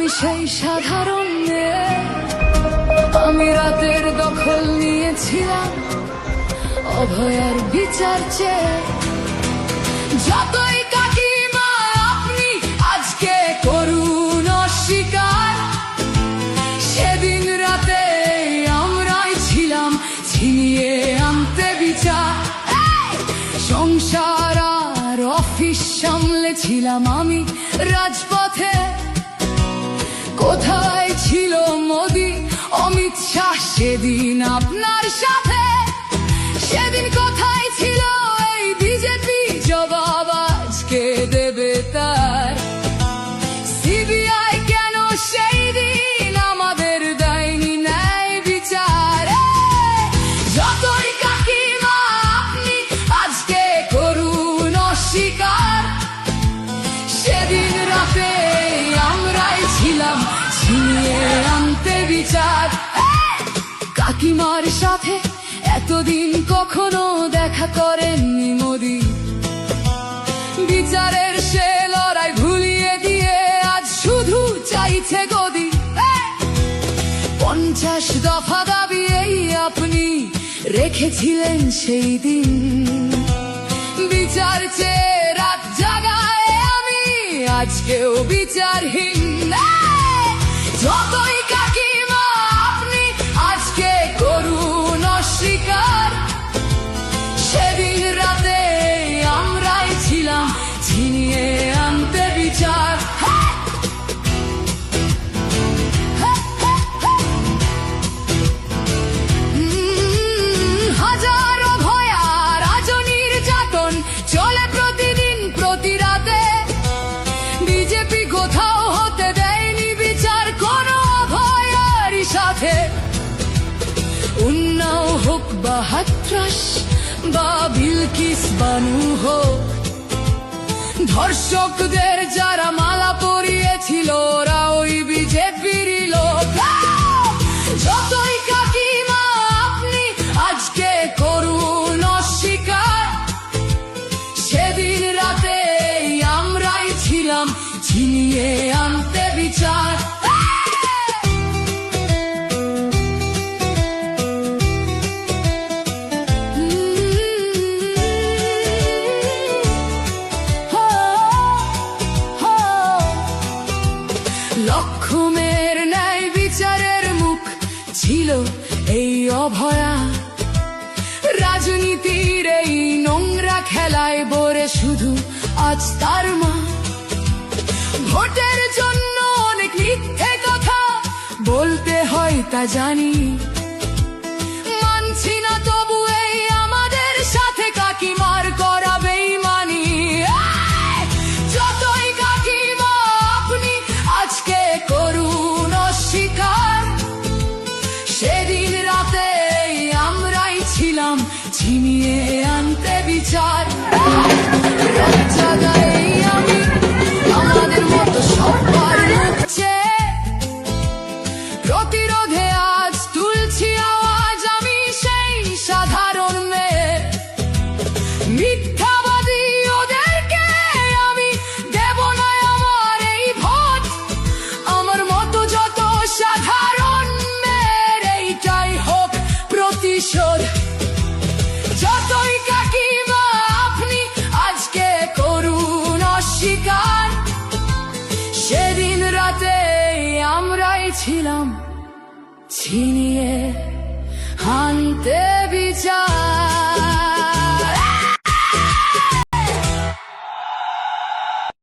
আমি সেই সাধারণ মেয়ে, আমি রাতের দখল নিয়েছিলাম অভয়ার বিচার চেয়ে। যতই কাকিমা আপনি আজকে করুন অস্বীকার, সেদিন রাতে আমরাই ছিলাম ছিনিয়ে আনতে বিচার। সংসার আর অফিস সামলেছিলাম আমি রাজপথে। কোথায় ছিল মোদি অমিত শাহ সেদিন আপনার সাথে? সেদিন কোথায় ছিল এই বিজেপি? জবাব আজকে দেবে তার। সিবিআই কেন সেই দিন আমাদের দেয়নি ন্যায় বিচার? যতই কাকিমা আপনি আজকে করুন অস্বীকার, সেদিন রাতে আমরাই ছিলাম ছিনিয়ে আনতে বিচার। কাকিমার সাথে এতদিন কখনো দেখা করেননি মোদি, বিচারের সে লড়াই ভুলিয়ে দিয়ে আজ শুধু চাইছে গদি। 50 দফা দাবি এই আপনি রেখেছিলেন সেই দিন, বিচার চেয়ে রাত জাগায় আমি আজকেও বিচারহীন। যতই কাকিমা আপনি আজকে করুন অস্বীকার, সেদিন রাতে আমরাই ছিলাম ছিনিয়ে আনতে বিচার। হাজারো ভয়া রাজনীর যাতন চলে প্রতিদিন প্রতি রাতে। বিজেপি কোথাও হতে দেয়নি বিচার কোনো ভয়ারই সাথে। উন্নাও হোক বা হাতরাস বা বিলকিস বানু হোক, ধর্ষকদের যারা মালা পরিয়েছিল ওরা ওই বিজেপিরই লোক। যতই কাকিমা আপনি আজকে করুন অস্বীকার, সেদিন রাতে আমরাই ছিলাম ছিনিয়ে আনতে বিচার। লক্ষ্যমের ন্যায় বিচারের মুখ ছিল এই অভয়া। রাজনীতির এই নোংরা খেলায় বরে শুধু আজ তার মা। ভোটের জন্য অনেক মিথ্যে কথা বলতে হয় তা জানি, মানছি না তবু এই আমাদের সাথে কাকিমার করা বেইমানি। যতই কাকিমা আপনি আজকে করুন অস্বীকার, সেদিন রাতে আমরাই ছিলাম ছিনিয়ে আনতে বিচার। রাত জাগাই আমি আমাদের মতো সবার মুখ চেয়ে, প্রতিরোধে আজ তুলছি আওয়াজ আমি সেই সাধারণ মেয়ে। মিথ্যাবাদী ওদেরকে আমি দেব না আমার এই ভোট। আমার মতো যত সাধারণ মেয়ের এইটাই হোক প্রতিশোধ। যতই কাকিমা আপনি আজকে করুন অস্বীকার, সেদিন রাতে আমরাই ছিলাম ছিনিয়ে